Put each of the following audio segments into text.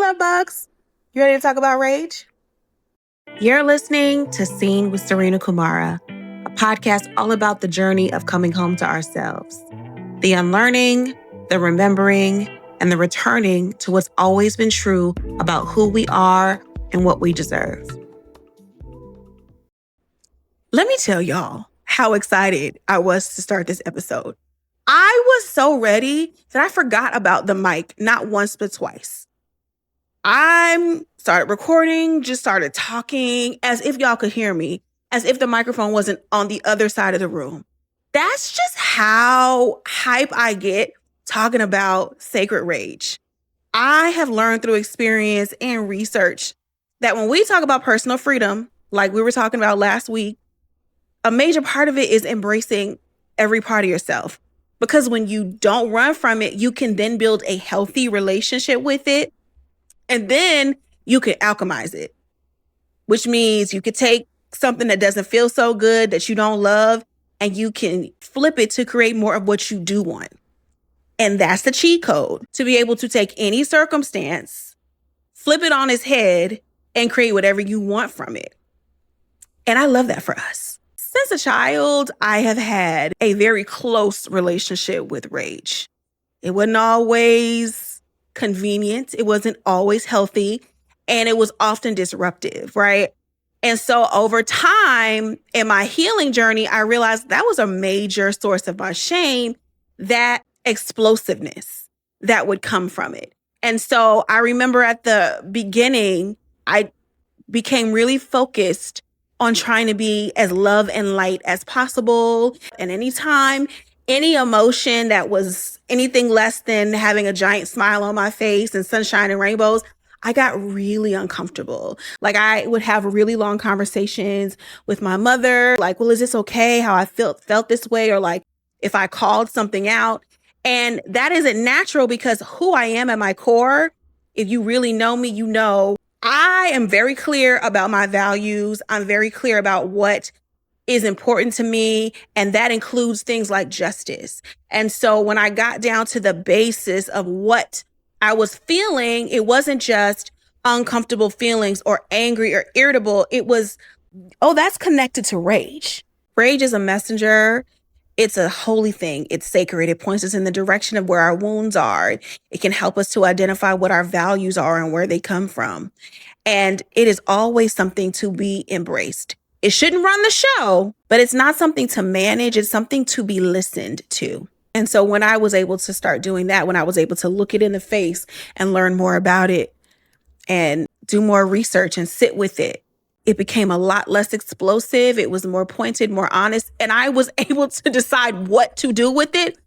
love bugs. You ready to talk about rage? You're listening to Seen with Serena Kumara, a podcast all about the journey of coming home to ourselves, the unlearning, the remembering, and the returning to what's always been true about who we are and what we deserve. Let me tell y'all how excited I was to start this episode. I was so ready that I forgot about the mic not once but twice. I started recording, just started talking as if y'all could hear me, as if the microphone wasn't on the other side of the room. That's just how hype I get talking about sacred rage. I have learned through experience and research that when we talk about personal freedom, like we were talking about last week, a major part of it is embracing every part of yourself. Because when you don't run from it, you can then build a healthy relationship with it. And then you can alchemize it, which means you could take something that doesn't feel so good, that you don't love, and you can flip it to create more of what you do want. And that's the cheat code, to be able to take any circumstance, flip it on its head, and create whatever you want from it. And I love that for us. Since a child, I have had a very close relationship with rage. It wasn't always convenient. It wasn't always healthy. And it was often disruptive, right? And so over time in my healing journey, I realized that was a major source of my shame, that explosiveness that would come from it. And so I remember at the beginning, I became really focused on trying to be as love and light as possible. And anytime any emotion that was anything less than having a giant smile on my face and sunshine and rainbows, I got really uncomfortable. Like I would have really long conversations with my mother, like, well, is this okay how I felt this way? Or like if I called something out. And that isn't natural because who I am at my core, if you really know me, you know, I am very clear about my values. I'm very clear about what is important to me. And that includes things like justice. And so when I got down to the basis of what I was feeling, it wasn't just uncomfortable feelings or angry or irritable. It was, oh, that's connected to rage. Rage is a messenger. It's a holy thing. It's sacred. It points us in the direction of where our wounds are. It can help us to identify what our values are and where they come from. And it is always something to be embraced. It shouldn't run the show, but it's not something to manage. It's something to be listened to. And so when I was able to start doing that, when I was able to look it in the face and learn more about it and do more research and sit with it, it became a lot less explosive. It was more pointed, more honest. And I was able to decide what to do with it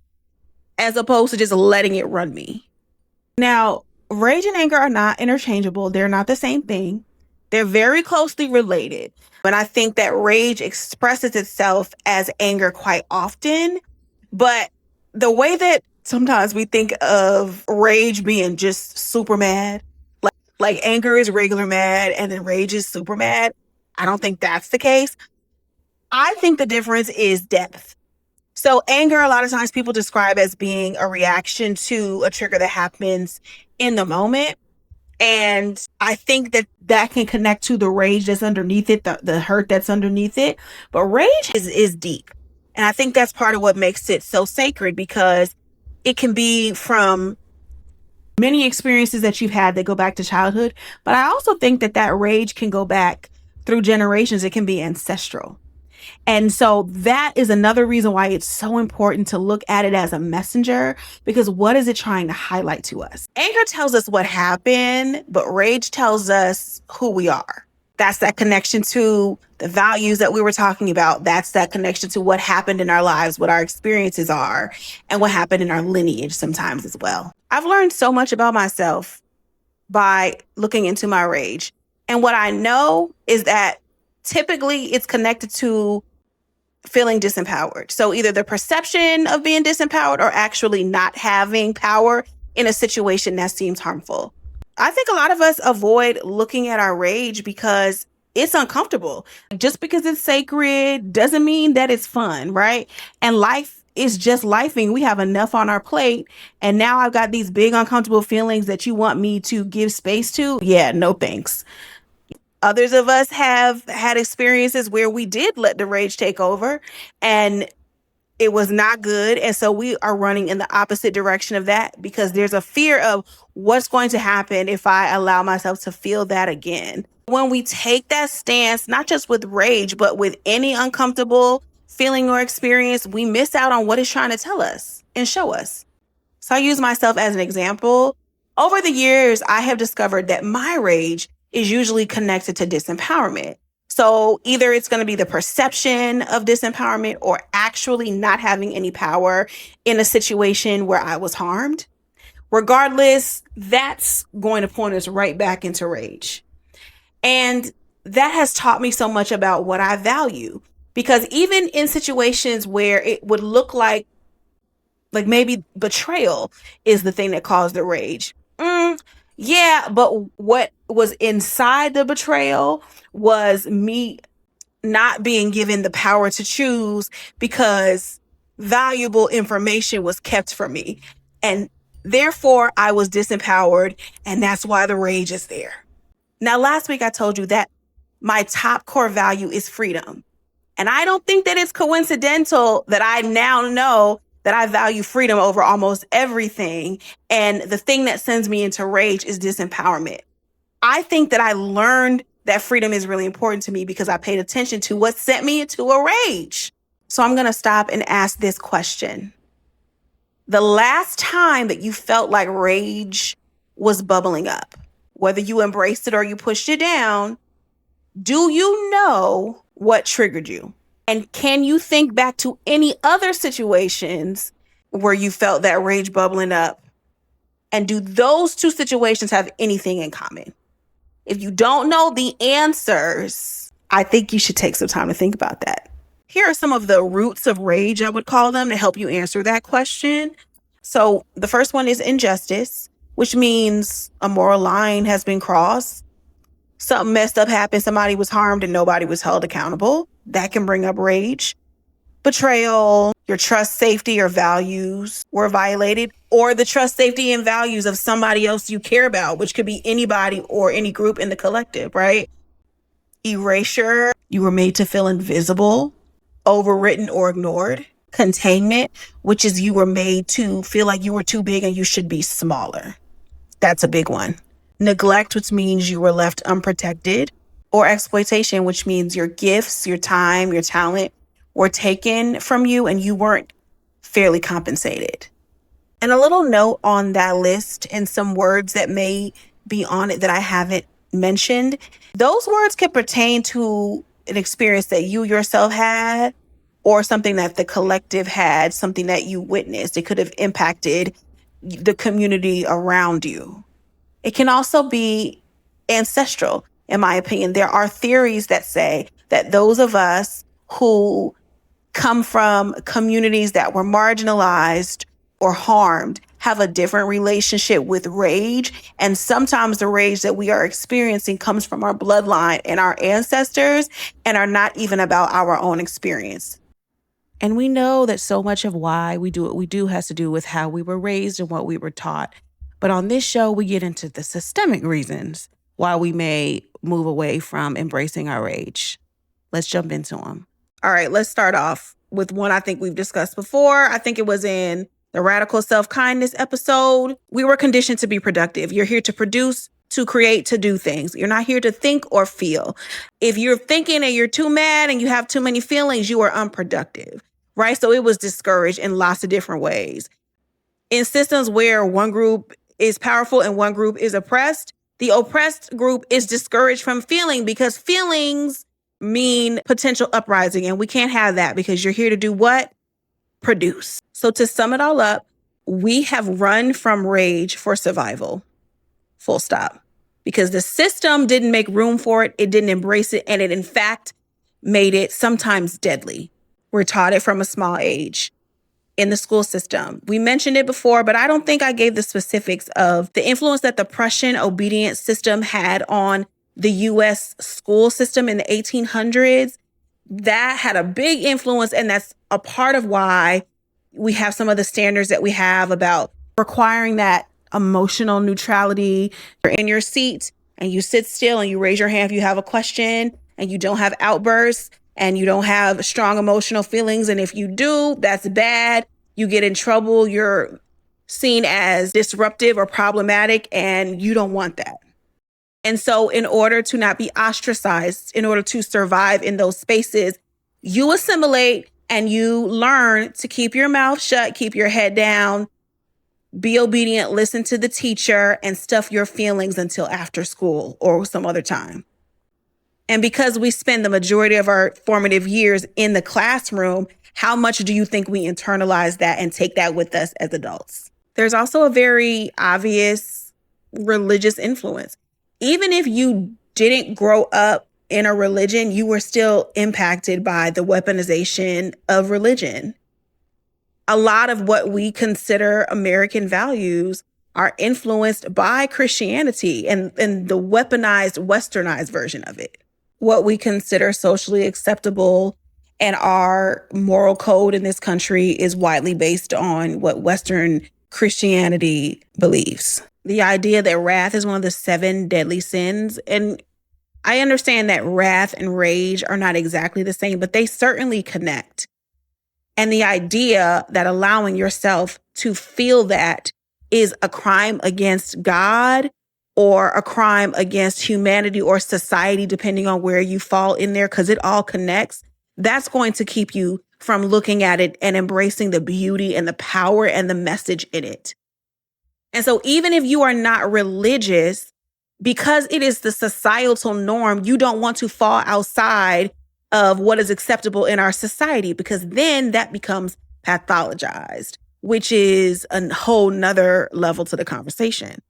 as opposed to just letting it run me. Now, rage and anger are not interchangeable. They're not the same thing. They're very closely related. And I think that rage expresses itself as anger quite often. But the way that sometimes we think of rage being just super mad, like anger is regular mad and then rage is super mad, I don't think that's the case. I think the difference is depth. So anger, a lot of times people describe as being a reaction to a trigger that happens in the moment. And I think that that can connect to the rage that's underneath it, the hurt that's underneath it. But rage is deep. And I think that's part of what makes it so sacred, because it can be from many experiences that you've had that go back to childhood. But I also think that that rage can go back through generations. It can be ancestral. And so that is another reason why it's so important to look at it as a messenger, because what is it trying to highlight to us? Anger tells us what happened, but rage tells us who we are. That's that connection to the values that we were talking about. That's that connection to what happened in our lives, what our experiences are, and what happened in our lineage sometimes as well. I've learned so much about myself by looking into my rage. And what I know is that typically it's connected to feeling disempowered. So either the perception of being disempowered or actually not having power in a situation that seems harmful. I think a lot of us avoid looking at our rage because it's uncomfortable. Just because it's sacred doesn't mean that it's fun, right? And life it's just lifing. We have enough on our plate. And now I've got these big uncomfortable feelings that you want me to give space to. Yeah, no thanks. Others of us have had experiences where we did let the rage take over and it was not good. And so we are running in the opposite direction of that because there's a fear of what's going to happen if I allow myself to feel that again. When we take that stance, not just with rage, but with any uncomfortable feeling or experience, we miss out on what it's trying to tell us and show us. So I use myself as an example. Over the years, I have discovered that my rage is usually connected to disempowerment. So either it's going to be the perception of disempowerment or actually not having any power in a situation where I was harmed. Regardless, that's going to point us right back into rage. And that has taught me so much about what I value. Because even in situations where it would look like maybe betrayal is the thing that caused the rage. Yeah, but what was inside the betrayal was me not being given the power to choose because valuable information was kept from me. And therefore, I was disempowered, and that's why the rage is there. Now, last week, I told you that my top core value is freedom. And I don't think that it's coincidental that I now know that I value freedom over almost everything. And the thing that sends me into rage is disempowerment. I think that I learned that freedom is really important to me because I paid attention to what sent me into a rage. So I'm going to stop and ask this question. The last time that you felt like rage was bubbling up, whether you embraced it or you pushed it down, do you know what triggered you? And can you think back to any other situations where you felt that rage bubbling up? And do those two situations have anything in common? If you don't know the answers, I think you should take some time to think about that. Here are some of the roots of rage, I would call them, to help you answer that question. So the first one is injustice, which means a moral line has been crossed. Something messed up happened, somebody was harmed and nobody was held accountable. That can bring up rage. Betrayal, your trust, safety, or values were violated, or the trust, safety, and values of somebody else you care about, which could be anybody or any group in the collective, right? Erasure, you were made to feel invisible, overwritten, or ignored. Containment, which is you were made to feel like you were too big and you should be smaller. That's a big one. Neglect, which means you were left unprotected, or exploitation, which means your gifts, your time, your talent were taken from you and you weren't fairly compensated. And a little note on that list and some words that may be on it that I haven't mentioned. Those words could pertain to an experience that you yourself had or something that the collective had, something that you witnessed. It could have impacted the community around you. It can also be ancestral, in my opinion. There are theories that say that those of us who come from communities that were marginalized or harmed have a different relationship with rage. And sometimes the rage that we are experiencing comes from our bloodline and our ancestors and are not even about our own experience. And we know that so much of why we do what we do has to do with how we were raised and what we were taught. But on this show, we get into the systemic reasons why we may move away from embracing our rage. Let's jump into them. All right, let's start off with one I think we've discussed before. I think it was in the Radical Self-Kindness episode. We were conditioned to be productive. You're here to produce, to create, to do things. You're not here to think or feel. If you're thinking and you're too mad and you have too many feelings, you are unproductive, right? So it was discouraged in lots of different ways. In systems where one group is powerful and one group is oppressed, the oppressed group is discouraged from feeling because feelings mean potential uprising. And we can't have that because you're here to do what? Produce. So to sum it all up, we have run from rage for survival. Full stop. Because the system didn't make room for it. It didn't embrace it. And it, in fact, made it sometimes deadly. We're taught it from a small age in the school system. We mentioned it before, but I don't think I gave the specifics of the influence that the Prussian obedience system had on the U.S. school system in the 1800s. That had a big influence, and that's a part of why We have some of the standards that we have about requiring that emotional neutrality. You're in your seat and you sit still and you raise your hand if you have a question, and you don't have outbursts and you don't have strong emotional feelings. And if you do, that's bad. You get in trouble. You're seen as disruptive or problematic, and you don't want that. And so in order to not be ostracized, in order to survive in those spaces, you assimilate and you learn to keep your mouth shut, keep your head down, be obedient, listen to the teacher, and stuff your feelings until after school or some other time. And because we spend the majority of our formative years in the classroom, how much do you think we internalize that and take that with us as adults? There's also a very obvious religious influence. Even if you didn't grow up in a religion, you were still impacted by the weaponization of religion. A lot of what we consider American values are influenced by Christianity and the weaponized, westernized version of it. What we consider socially acceptable and our moral code in this country is widely based on what Western Christianity believes. The idea that wrath is one of the 7 deadly sins. And I understand that wrath and rage are not exactly the same, but they certainly connect. And the idea that allowing yourself to feel that is a crime against God or a crime against humanity or society, depending on where you fall in there, because it all connects, that's going to keep you from looking at it and embracing the beauty and the power and the message in it. And so even if you are not religious, because it is the societal norm, you don't want to fall outside of what is acceptable in our society, because then that becomes pathologized, which is a whole nother level to the conversation.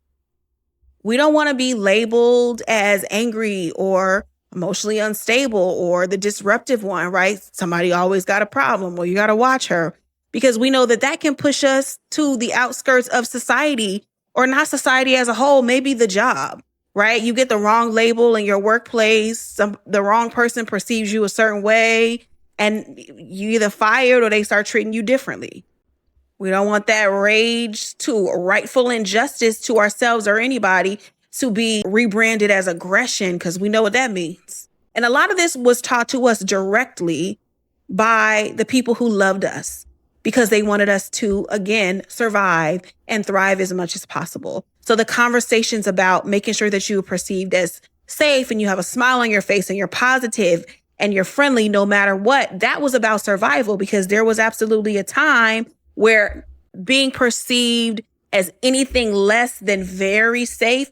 We don't want to be labeled as angry or emotionally unstable or the disruptive one, right? Somebody always got a problem, or you got to watch her, because we know that that can push us to the outskirts of society, or not society as a whole, maybe the job, right? You get the wrong label in your workplace. The wrong person perceives you a certain way, and you either fired or they start treating you differently. We don't want that rage to rightful injustice to ourselves or anybody to be rebranded as aggression, because we know what that means. And a lot of this was taught to us directly by the people who loved us, because they wanted us to, again, survive and thrive as much as possible. So the conversations about making sure that you are perceived as safe and you have a smile on your face and you're positive and you're friendly no matter what, that was about survival, because there was absolutely a time where being perceived as anything less than very safe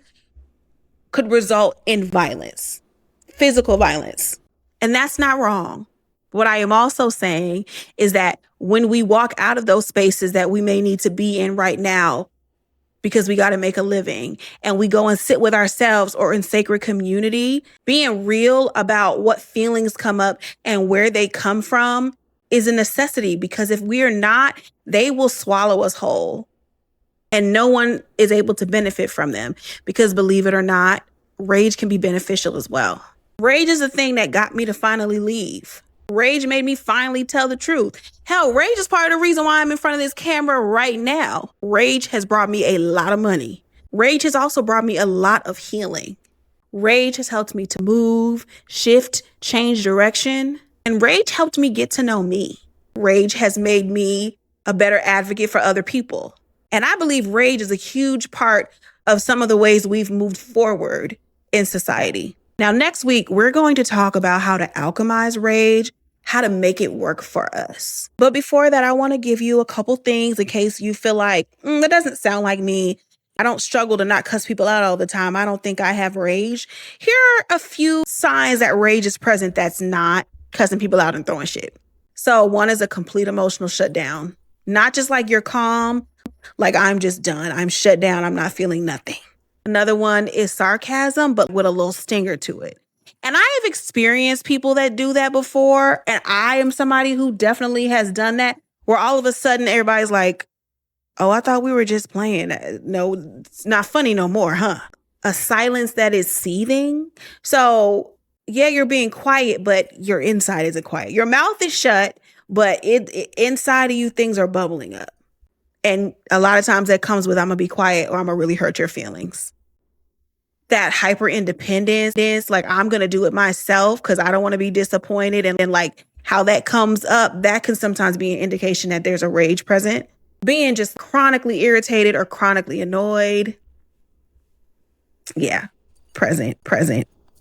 could result in violence, physical violence. And that's not wrong. What I am also saying is that when we walk out of those spaces that we may need to be in right now, because we got to make a living, and we go and sit with ourselves or in sacred community, being real about what feelings come up and where they come from is a necessity, because if we are not, they will swallow us whole and no one is able to benefit from them, because believe it or not, rage can be beneficial as well. Rage is the thing that got me to finally leave. Rage made me finally tell the truth. Hell, rage is part of the reason why I'm in front of this camera right now. Rage has brought me a lot of money. Rage has also brought me a lot of healing. Rage has helped me to move, shift, change direction. And rage helped me get to know me. Rage has made me a better advocate for other people. And I believe rage is a huge part of some of the ways we've moved forward in society. Now, next week, we're going to talk about how to alchemize rage, how to make it work for us. But before that, I want to give you a couple things in case you feel like, that doesn't sound like me. I don't struggle to not cuss people out all the time. I don't think I have rage. Here are a few signs that rage is present that's not cussing people out and throwing shit. So one is a complete emotional shutdown. Not just like you're calm, like I'm just done. I'm shut down. I'm not feeling nothing. Another one is sarcasm, but with a little stinger to it. And I have experienced people that do that before. And I am somebody who definitely has done that, where all of a sudden everybody's like, oh, I thought we were just playing. No, it's not funny no more, huh? A silence that is seething. So yeah, you're being quiet, but your inside isn't quiet. Your mouth is shut, but inside of you, things are bubbling up. And a lot of times that comes with, I'm going to be quiet or I'm going to really hurt your feelings. That hyper independence is like, I'm going to do it myself because I don't want to be disappointed. And like how that comes up, that can sometimes be an indication that there's a rage present. Being just chronically irritated or chronically annoyed. Yeah, present.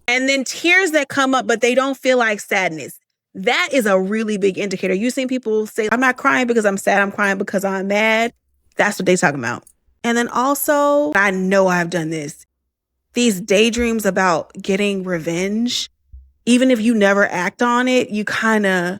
And then tears that come up, but they don't feel like sadness. That is a really big indicator. You've seen people say, I'm not crying because I'm sad. I'm crying because I'm mad. That's what they're talking about. And then also, I know I've done this. These daydreams about getting revenge, even if you never act on it, you kind of,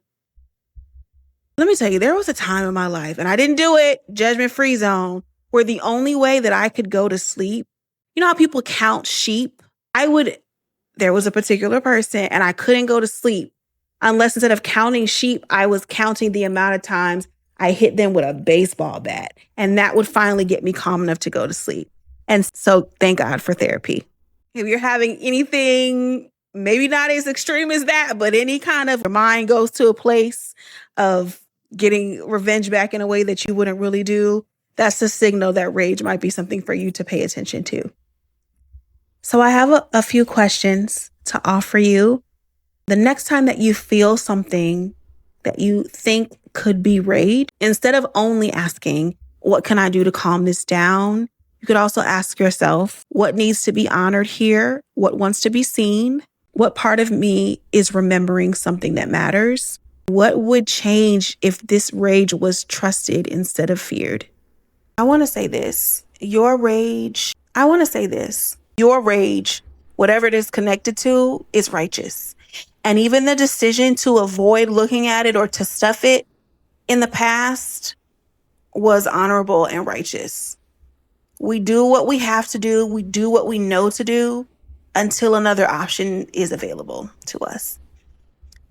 let me tell you, there was a time in my life, and I didn't do it, judgment-free zone, where the only way that I could go to sleep, you know how people count sheep? There was a particular person, and I couldn't go to sleep unless instead of counting sheep, I was counting the amount of times I hit them with a baseball bat. And that would finally get me calm enough to go to sleep. And so thank God for therapy. If you're having anything, maybe not as extreme as that, but any kind of your mind goes to a place of getting revenge back in a way that you wouldn't really do, that's a signal that rage might be something for you to pay attention to. So I have a few questions to offer you. The next time that you feel something that you think could be rage, instead of only asking, what can I do to calm this down? You could also ask yourself, what needs to be honored here? What wants to be seen? What part of me is remembering something that matters? What would change if this rage was trusted instead of feared? I want to say this. Your rage, whatever it is connected to, is righteous. And even the decision to avoid looking at it or to stuff it in the past was honorable and righteous. We do what we have to do. We do what we know to do until another option is available to us.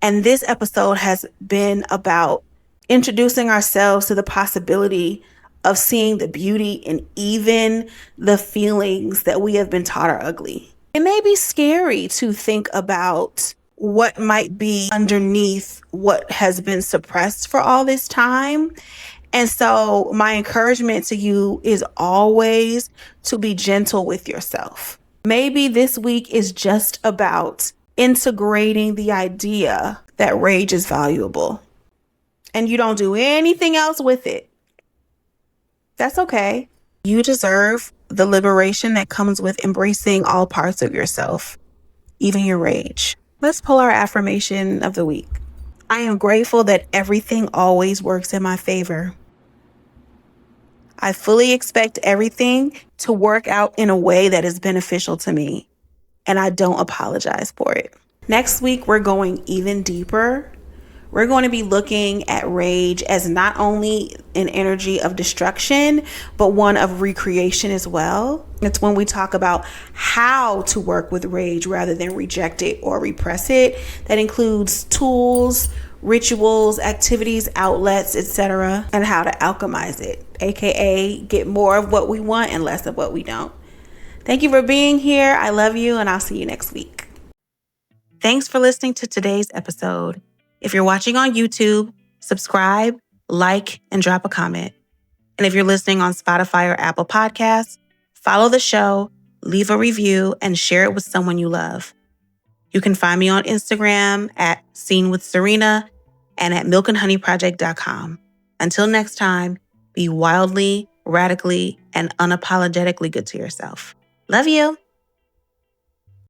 And this episode has been about introducing ourselves to the possibility of seeing the beauty in even the feelings that we have been taught are ugly. It may be scary to think about what might be underneath what has been suppressed for all this time. And so my encouragement to you is always to be gentle with yourself. Maybe this week is just about integrating the idea that rage is valuable and you don't do anything else with it. That's okay. You deserve the liberation that comes with embracing all parts of yourself, even your rage. Let's pull our affirmation of the week. I am grateful that everything always works in my favor. I fully expect everything to work out in a way that is beneficial to me, and I don't apologize for it. Next week, we're going even deeper. We're going to be looking at rage as not only an energy of destruction, but one of recreation as well. It's when we talk about how to work with rage rather than reject it or repress it. That includes tools, rituals, activities, outlets, etc., and how to alchemize it, aka get more of what we want and less of what we don't. Thank you for being here. I love you, and I'll see you next week. Thanks for listening to today's episode. If you're watching on YouTube, subscribe, like, and drop a comment. And if you're listening on Spotify or Apple Podcasts, follow the show, leave a review, and share it with someone you love. You can find me on Instagram at Seen with Serena and at milkandhoneyproject.com. Until next time, be wildly, radically, and unapologetically good to yourself. Love you.